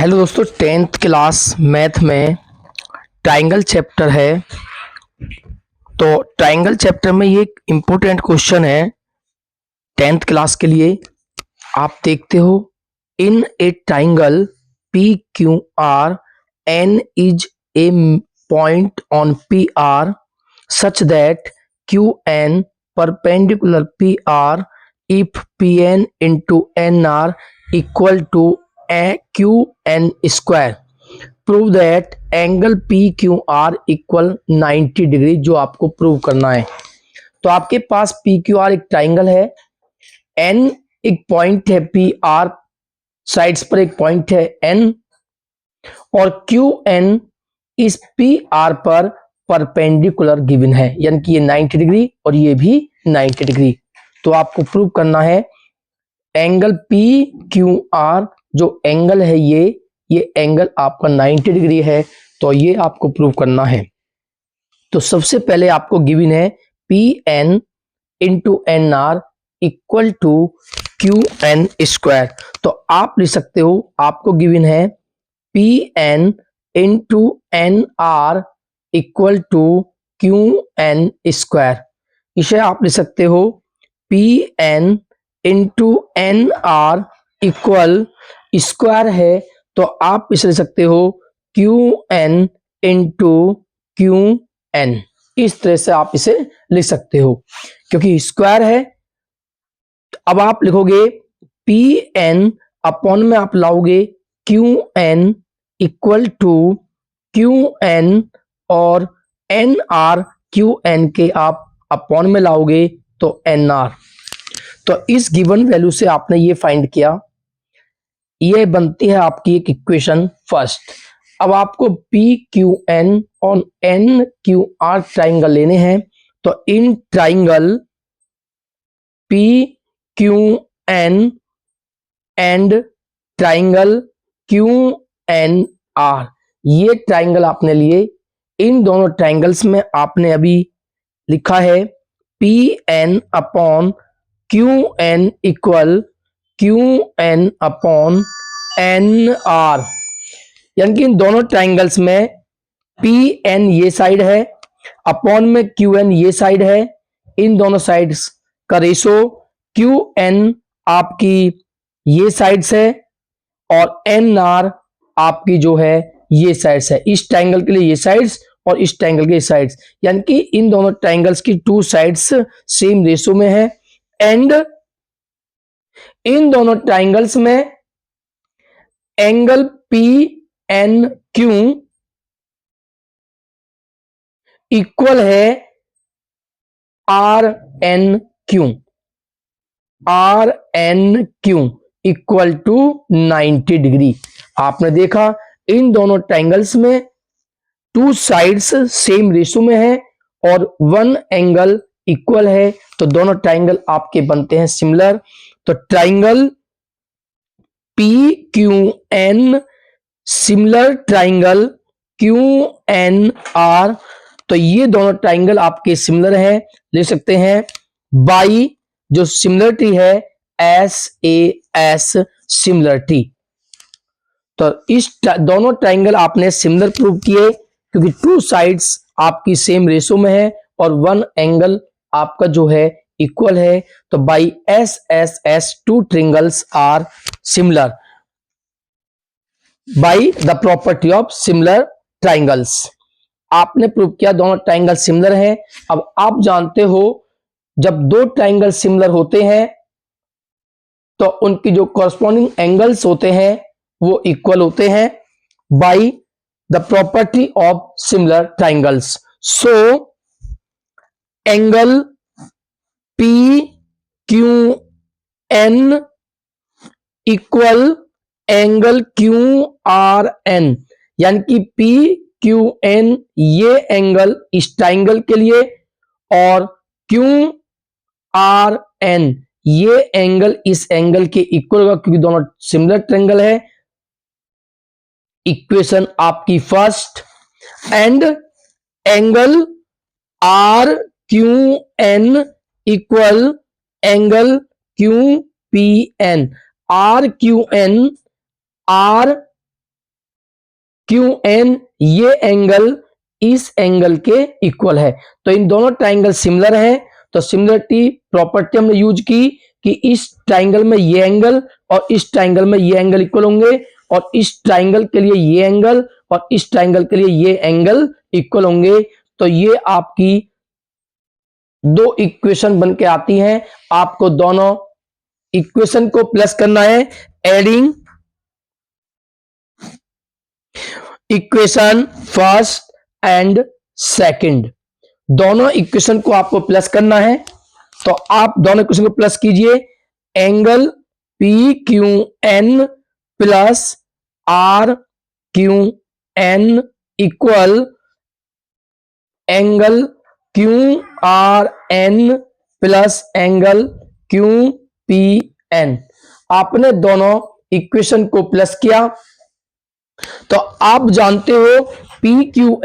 Hello दोस्तों, tenth class math में triangle chapter है। तो ट्राइंगल चैप्टर में ये एक इम्पोर्टेंट क्वेश्चन है टेंथ क्लास के लिए। आप देखते हो, in a triangle P Q R N is a point on P R such that Q N perpendicular P R if P N into N R equal to Q N square. Prove that angle P Q R equal 90 degree, जो आपको prove करना है। तो आपके पास P Q are एक triangle है, N एक point है, पी आर साइड्स पर एक पॉइंट है एन, और क्यू एन इस पी आर पर परपेंडिकुलर गिवन है, यानी कि ये 90 डिग्री और ये भी 90 डिग्री। तो आपको प्रूव करना है एंगल पी क्यू आर, जो एंगल है ये एंगल आपका 90 डिग्री है। तो ये आपको प्रूव करना है। तो सबसे पहले आपको गिवन है P N into N R equal to Q N square. तो आप लिख सकते हो, आपको गिवन है P N into N R equal to Q N square. इसे आप लिख सकते हो P N into N R equal square है, तो आप इसे लिख सकते हो Q N into Q N. इस तरह से आप इसे लिख सकते हो क्योंकि स्क्वायर है। अब आप लिखोगे पी एन अपॉन में आप लाओगे Q N equal to Q N, और एन आर क्यू एन के आप अपॉन में लाओगे तो एन आर। तो इस गिवन वैल्यू से आपने ये फाइंड किया, ये बनती है आपकी एक इक्वेशन फर्स्ट। अब आपको पी क्यू एन और एन क्यू आर ट्राइंगल लेने हैं। तो इन triangle P Q N and triangle Q N R, ये ट्राइंगल आपने लिए। इन दोनों ट्राइंगल्स में आपने अभी लिखा है P N upon Q N equal Q N upon N R, यानी कि इन दोनों ट्राइंगल्स में पी एन ये साइड है, अपॉन में क्यू एन ये साइड है। इन दोनों साइड्स का रेशो क्यू एन आपकी ये साइड्स है और एन आर आपकी जो है ये साइड्स है। इस ट्राइंगल के लिए ये साइड्स और इस ट्राइंगल के साइड्स, यानी कि इन दोनों ट्राइंगल्स की टू साइड्स सेम रेशो में है। एंड इन दोनों ट्राइंगल्स में angle P N Q equal है R N Q, R N Q equal to 90 degree. आपने देखा इन दोनों ट्राइंगल्स में टू साइड्स सेम रेशो में है और वन एंगल इक्वल है, तो दोनों ट्राइंगल आपके बनते हैं सिमिलर। तो triangle P Q N similar triangle Q N R, तो ये दोनों ट्राइंगल आपके सिमिलर हैं। ले सकते हैं बाई जो सिमिलरिटी है एस ए एस सिमिलरिटी। तो इस दोनों ट्राइंगल आपने सिमिलर प्रूव किए क्योंकि टू साइड्स आपकी सेम रेशो में है और वन एंगल आपका जो है इक्वल है। तो by S S S two triangles are similar by the property of similar triangles. आपने प्रूव किया दोनों ट्राइंगल सिमिलर हैं। अब आप जानते हो जब दो ट्राइंगल सिमिलर होते हैं तो उनकी जो कॉरस्पॉन्डिंग एंगल्स होते हैं वो इक्वल होते हैं by the property of similar triangles. So angle P Q N equal angle Q R N, यानी कि पी क्यू एन ये एंगल इस ट्राइंगल के लिए और क्यू आर एन ये एंगल इस एंगल के इक्वल होगा क्योंकि दोनों सिमिलर ट्राइंगल है। इक्वेशन आपकी first. And angle R Q N equal angle Q P N. R Q N, R Q N ये एंगल इस एंगल के इक्वल है। तो इन दोनों ट्राइंगल सिमिलर है, तो सिमिलरिटी प्रॉपर्टी हमने यूज की कि इस ट्राइंगल में ये एंगल और इस ट्राइंगल में ये एंगल इक्वल होंगे, और इस ट्राइंगल के लिए ये एंगल और इस ट्राइंगल के लिए ये एंगल इक्वल होंगे। तो ये आपकी दो इक्वेशन बन के आती हैं। आपको दोनों इक्वेशन को प्लस करना है, adding equation first and second, दोनों इक्वेशन को आपको प्लस करना है। तो आप दोनों इक्वेशन को प्लस कीजिए, angle P Q N plus R Q N equal angle Q R N plus angle Q P N. आपने दोनों इक्वेशन को प्लस किया तो आप जानते हो पी क्यू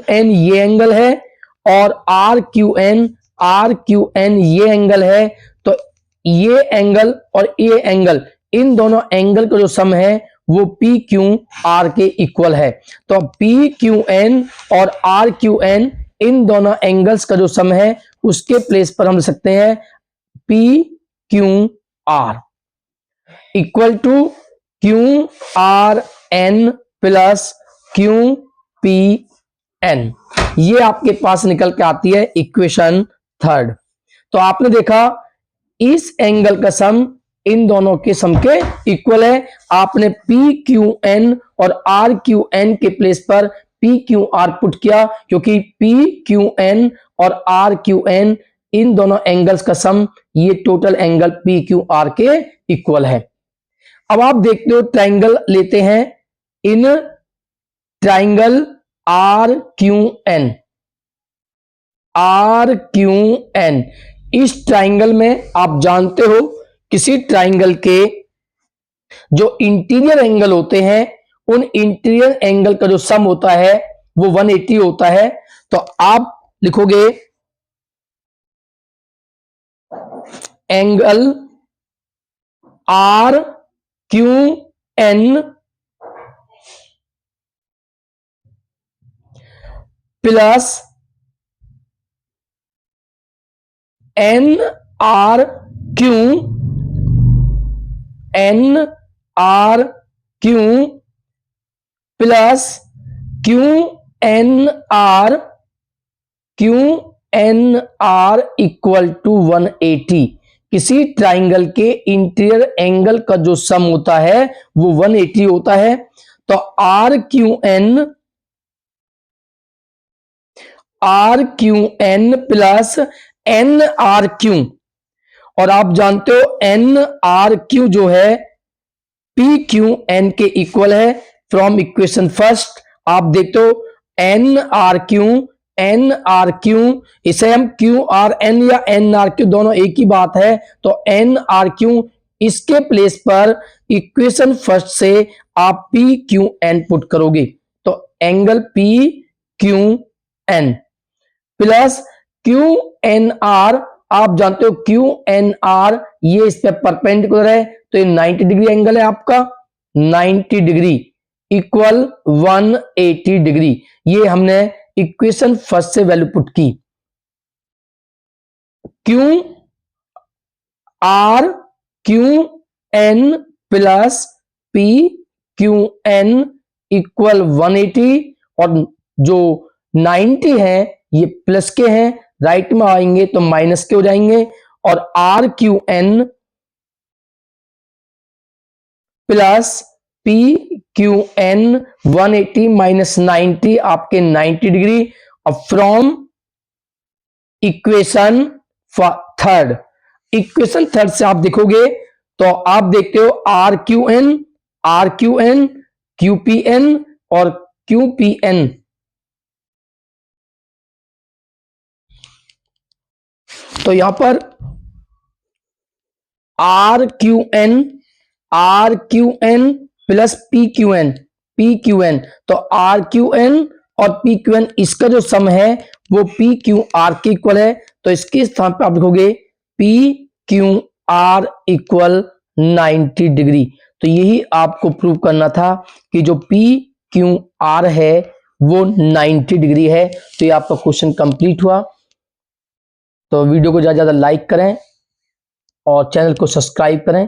एन ये एंगल है और आर क्यू एन ये एंगल है। तो ये एंगल और ये एंगल, इन दोनों एंगल का जो सम है वो पी क्यू आर के इक्वल है। तो पी क्यू एन और आर क्यू एन इन दोनों एंगल्स का जो सम है उसके प्लेस पर हम लिख सकते हैं P Q R equal to Q R N plus Q P N. ये आपके पास निकल के आती है इक्वेशन थर्ड। तो आपने देखा इस एंगल का सम इन दोनों के सम के इक्वल है। आपने पी क्यू एन और आर क्यू एन के प्लेस पर पी क्यू आर पुट किया, क्योंकि पी क्यू एन और आर क्यू एन इन दोनों एंगल्स का सम ये total angle P Q R के इक्वल है। अब आप देखते हो ट्राइंगल लेते हैं, इन ट्राइंगल आर क्यू एन, इस ट्राइंगल में आप जानते हो किसी ट्राइंगल के जो इंटीरियर एंगल होते हैं उन इंटीरियर एंगल का जो सम होता है वो 180 होता है। तो आप लिखोगे angle R Q N plus N R Q plus Q N R equal to 180। किसी ट्राइंगल के इंटीरियर एंगल का जो सम होता है वो 180 होता है। तो R Q N plus N R Q, और आप जानते हो एन आर क्यू जो है पी क्यू एन के इक्वल है। फ्रॉम इक्वेशन फर्स्ट आप देखते हो एन आर क्यू, इसे हम क्यू आर एन या एन आर क्यू दोनों एक ही बात है। तो एन आर क्यू, इसके प्लेस पर इक्वेशन फर्स्ट से आप पी क्यू एन पुट करोगे। तो angle P Q N plus Q N are, आप जानते हो क्यू एन आर ये इस पे परपेंडिकुलर है, तो ये 90 डिग्री एंगल है आपका, 90 डिग्री इक्वल 180 डिग्री। ये हमने इक्वेशन फर्स्ट से वैल्यू पुट की। Q R Q N plus P Q N equal 180, और जो 90 है ये प्लस के हैं, राइट में आएंगे तो माइनस के हो जाएंगे। और R Q N plus P Q N 180 minus 90 आपके 90 डिग्री। अब फ्रॉम इक्वेशन थर्ड से आप देखोगे तो आप देखते हो R Q N Q P N और क्यू पी एन। तो यहां पर R Q N plus P Q N, तो आर क्यू एन और पी क्यू एन इसका जो सम है वो पी क्यू आर के इक्वल है। तो इसके स्थान पर आप लिखोगे P Q R equal 90 degree. तो तो यही आपको प्रूव करना था कि जो पी क्यू आर है वो 90 डिग्री है। तो ये आपका क्वेश्चन कंप्लीट हुआ। तो वीडियो को ज्यादा से ज्यादा लाइक करें और चैनल को सब्सक्राइब करें।